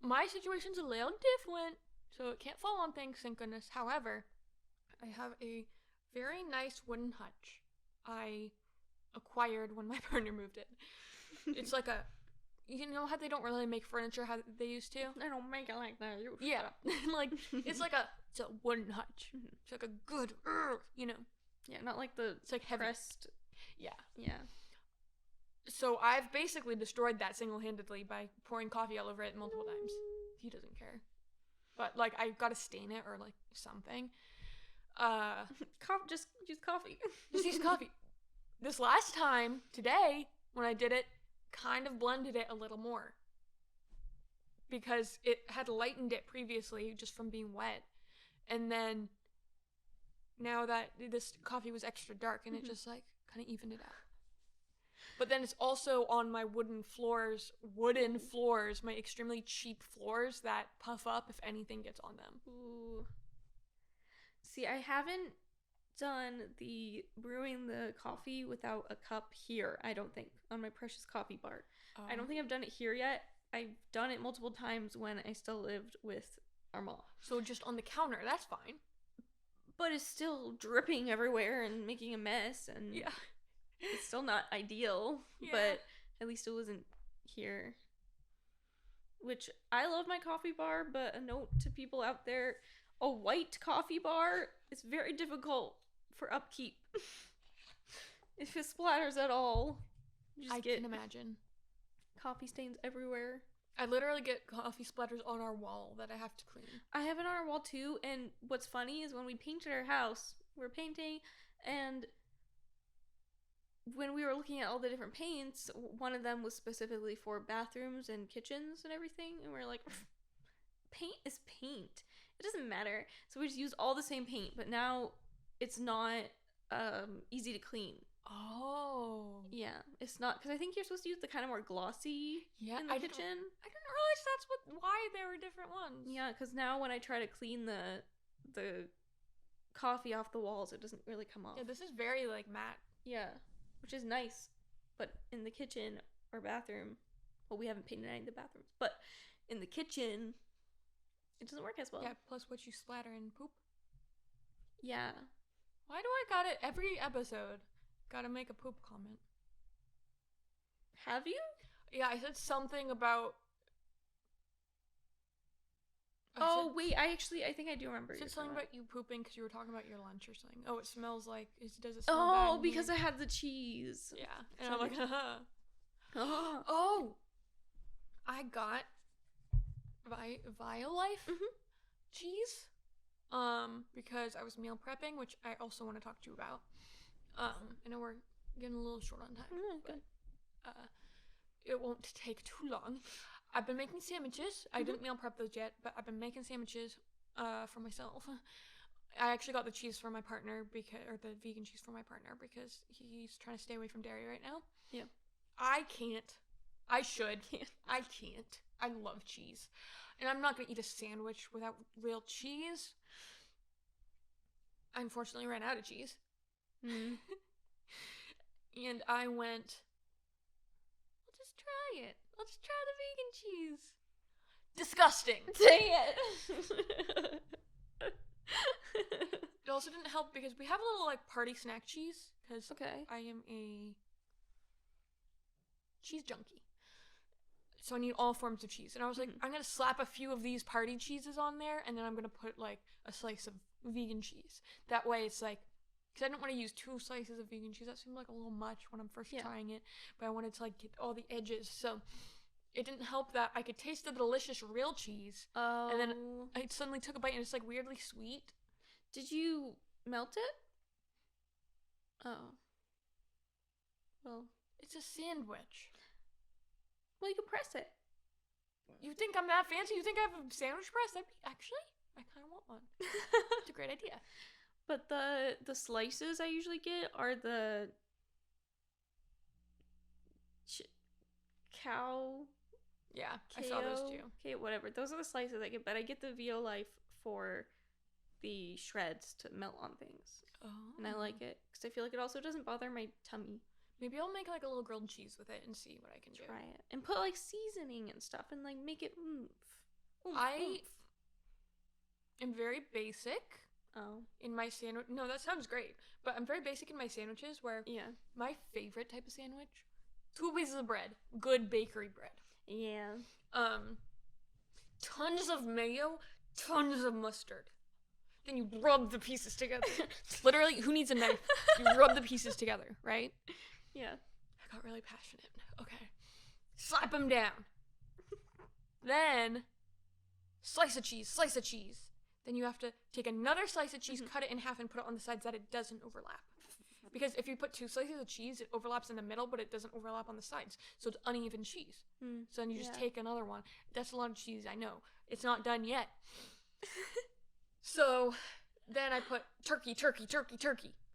My situation's a little different, so it can't fall on things, thank goodness. However, I have a very nice wooden hutch I acquired when my partner moved in. It's like a, you know how they don't really make furniture how they used to? They don't make it like that. Yeah, like it's a wooden hutch. It's like a good, you know. Yeah, not like the it's like heavy. Pressed. Yeah. So I've basically destroyed that single-handedly by pouring coffee all over it multiple times. He doesn't care. But, like, I've got to stain it or, like, something. Just use coffee. Just use coffee. This last time, today, when I did it, kind of blended it a little more. Because it had lightened it previously just from being wet. And then, now that this coffee was extra dark and it just, like, kind of evened it out. But then it's also on my wooden floors, my extremely cheap floors that puff up if anything gets on them. Ooh. See, I haven't done the brewing the coffee without a cup here, I don't think, on my precious coffee bar. I don't think I've done it here yet. I've done it multiple times when I still lived with our mom. So just on the counter, that's fine. But it's still dripping everywhere and making a mess, and... Yeah. It's still not ideal, but at least it wasn't here. Which, I love my coffee bar, but a note to people out there, a white coffee bar is very difficult for upkeep. If it splatters at all, I can imagine. Coffee stains everywhere. I literally get coffee splatters on our wall that I have to clean. I have it on our wall too, and what's funny is when we painted our house, we were painting, and when we were looking at all the different paints, one of them was specifically for bathrooms and kitchens and everything, and we were like, paint is paint. It doesn't matter. So we just use all the same paint, but now it's not easy to clean. Oh. Yeah, it's not, because I think you're supposed to use the kind of more glossy in the kitchen. I didn't realize that's why there were different ones. Yeah, because now when I try to clean the coffee off the walls, it doesn't really come off. Yeah, this is very, like, matte. Yeah, which is nice, but in the kitchen or bathroom, well, we haven't painted any of the bathrooms, but in the kitchen, it doesn't work as well. Yeah, plus what you splatter in poop. Yeah. Why do I gotta, every episode, gotta make a poop comment? Have you? Yeah, I said something about... Wait, I think I do remember. I said something about you pooping because you were talking about your lunch or something. Oh, it smells like, does it smell bad? Oh, because I had the cheese. Yeah, and I'm like, haha. Oh. Oh! I got Violife cheese. Because I was meal prepping, which I also want to talk to you about. I know we're getting a little short on time. Good. But, it won't take too long. I've been making sandwiches. I didn't meal prep those yet, but I've been making sandwiches for myself. I actually got the cheese for my partner or the vegan cheese for my partner because he's trying to stay away from dairy right now. Yeah. I can't. I should. I can't. I love cheese. And I'm not going to eat a sandwich without real cheese. I unfortunately ran out of cheese. Mm. And I went, I'll just try it. I'll just try the vegan cheese. Disgusting. Dang it. It also didn't help because we have a little, like, party snack cheese. Because I am a cheese junkie. So I need all forms of cheese. And I was like, I'm going to slap a few of these party cheeses on there, and then I'm going to put, like, a slice of vegan cheese. That way it's like, because I didn't want to use 2 slices of vegan cheese. That seemed like a little much when I'm first trying it. But I wanted to, like, get all the edges. So it didn't help that I could taste the delicious real cheese. Oh. And then I suddenly took a bite, and it's, like, weirdly sweet. Did you melt it? Oh. Well, it's a sandwich. Well, you can press it. You think I'm that fancy? You think I have a sandwich press? Actually, I kind of want one. It's a great idea. But the slices I usually get are the cow. Yeah, I saw those too. Okay, whatever. Those are the slices I get, but I get the Violife for the shreds to melt on things. Oh. And I like it because I feel like it also doesn't bother my tummy. Maybe I'll make, like, a little grilled cheese with it and see what I can do. Try it. And put, like, seasoning and stuff and, like, make it oomph. I am very basic in my sandwich. No, that sounds great. But I'm very basic in my sandwiches where my favorite type of sandwich, 2 pieces of bread. Good bakery bread. Yeah. Tons of mayo, tons of mustard. Then you rub the pieces together. Literally, who needs a knife? You rub the pieces together, right? Yeah. I got really passionate. Okay. Slap them down. Then, slice of cheese. Then you have to take another slice of cheese, cut it in half, and put it on the sides that it doesn't overlap. Because if you put 2 slices of cheese, it overlaps in the middle, but it doesn't overlap on the sides. So it's uneven cheese. So then you just take another one. That's a lot of cheese, I know. It's not done yet. So then I put turkey.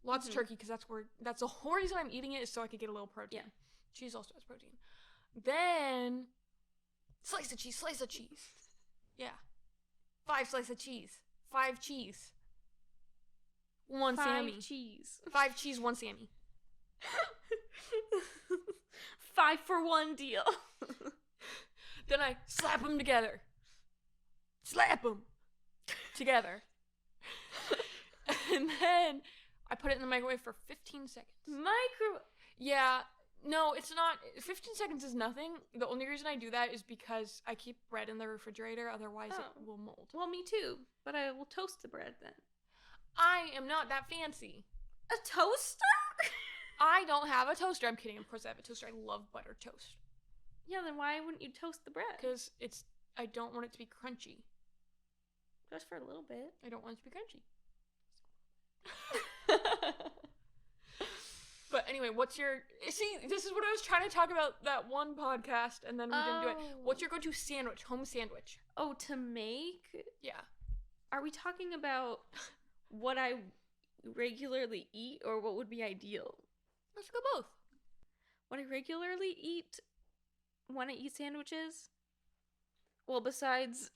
Lots of turkey, because that's the whole reason I'm eating it, is so I could get a little protein. Yeah. Cheese also has protein. Then, slice of cheese. Yeah. 5 slices of cheese. 5 cheese. 1 Sammy. 5 cheese. 5 cheese, 1 Sammy. 5 for 1 deal. Then I slap them together. Together. And then I put it in the microwave for 15 seconds. Yeah. No, it's not. 15 seconds is nothing. The only reason I do that is because I keep bread in the refrigerator, otherwise it will mold. Well, me too. But I will toast the bread then. I am not that fancy. A toaster? I don't have a toaster. I'm kidding. Of course I have a toaster. I love buttered toast. Yeah, then why wouldn't you toast the bread? Because I don't want it to be crunchy. Just for a little bit. I don't want it to be crunchy. But anyway, see, this is what I was trying to talk about that one podcast, and then we didn't do it. What's your go-to sandwich, home sandwich? Oh, to make? Yeah. Are we talking about what I regularly eat, or what would be ideal? Let's go both. What I regularly eat when I eat sandwiches? Well, besides...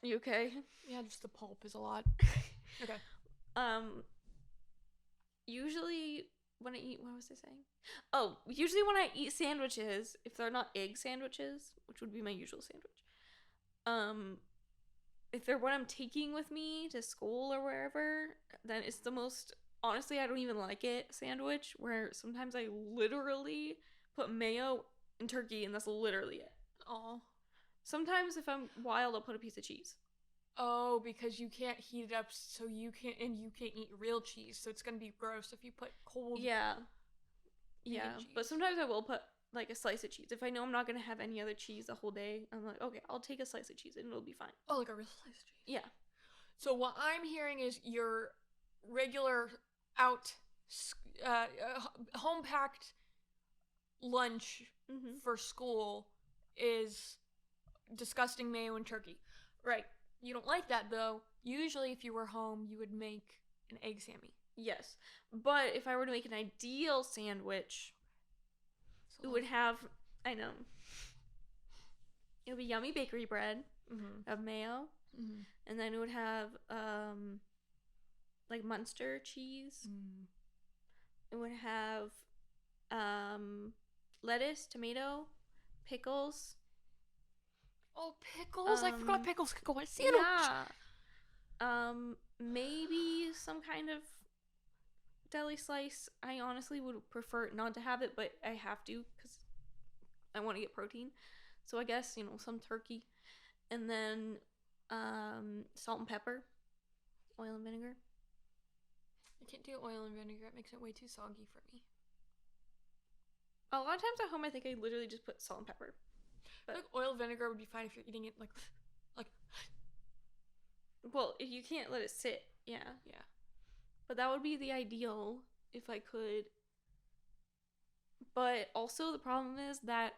You okay? Yeah, just the pulp is a lot. Okay. Usually when I eat, what was I saying? Oh, usually when I eat sandwiches, if they're not egg sandwiches, which would be my usual sandwich, if they're what I'm taking with me to school or wherever, then it's the most, honestly, I don't even like it, sandwich, where sometimes I literally put mayo and turkey, and that's literally it. Aw. Sometimes if I'm wild, I'll put a piece of cheese. Oh, because you can't heat it up, so you can't eat real cheese, so it's gonna be gross if you put cold. Yeah. cheese. But sometimes I will put like a slice of cheese. If I know I'm not gonna have any other cheese the whole day, I'm like, okay, I'll take a slice of cheese and it'll be fine. Oh, like a real slice of cheese. Yeah. So what I'm hearing is your regular out, home packed lunch for school is disgusting mayo and turkey. Right. You don't like that though. Usually if you were home, you would make an egg Sammy. Yes. But if I were to make an ideal sandwich, it would have, I know, it would be yummy bakery bread of mayo, and then it would have like Munster cheese. It would have lettuce, tomato, pickles. Oh, pickles! I forgot pickles could go on a sandwich. Yeah. Maybe some kind of deli slice. I honestly would prefer not to have it, but I have to because I want to get protein. So I guess, some turkey. And then salt and pepper, oil and vinegar. I can't do oil and vinegar. It makes it way too soggy for me. A lot of times at home, I think I literally just put salt and pepper. But like oil vinegar would be fine if you're eating it like. Well, if you can't let it sit, yeah. Yeah. But that would be the ideal if I could. But also the problem is that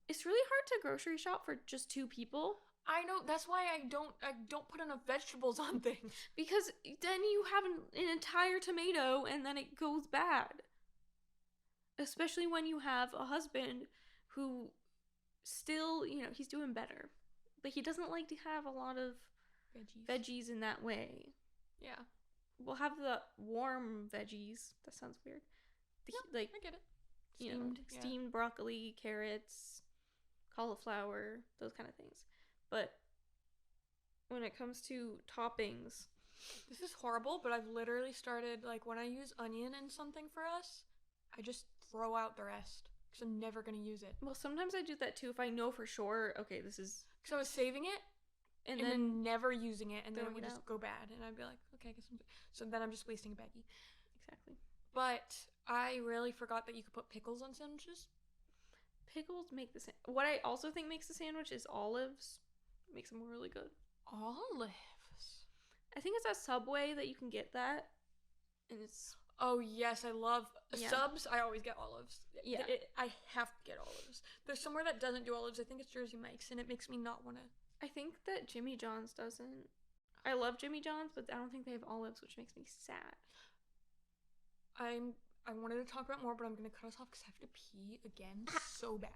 it's really hard to grocery shop for just 2 people. I know, that's why I don't put enough vegetables on things. Because then you have an entire tomato and then it goes bad. Especially when you have a husband who still, he's doing better. But he doesn't like to have a lot of veggies in that way. Yeah. We'll have the warm veggies. That sounds weird. I get it. Steamed broccoli, carrots, cauliflower, those kind of things. But when it comes to toppings, this is horrible, but I've literally started, when I use onion in something for us, I just throw out the rest because I'm never going to use it. Well, sometimes I do that too if I know for sure, okay, this is... Because I was saving it and then never using it, and then it would just go bad, and I'd be like, okay, I guess so then I'm just wasting a baggie. Exactly. But I really forgot that you could put pickles on sandwiches. Pickles make the what I also think makes the sandwich is olives. Makes them really good. Olives? I think it's at Subway that you can get that, and it's... Oh, yes, I love subs. I always get olives. Yeah. I have to get olives. There's somewhere that doesn't do olives. I think it's Jersey Mike's, and it makes me not want to... I think that Jimmy John's doesn't. I love Jimmy John's, but I don't think they have olives, which makes me sad. I wanted to talk about more, but I'm going to cut us off because I have to pee again so bad.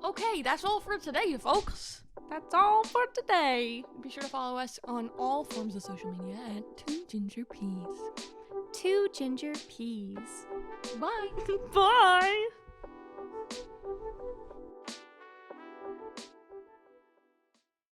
Okay, that's all for today, folks. That's all for today. Be sure to follow us on all forms of social media at 2 Ginger Peas. 2 Ginger Peas. Bye. Bye.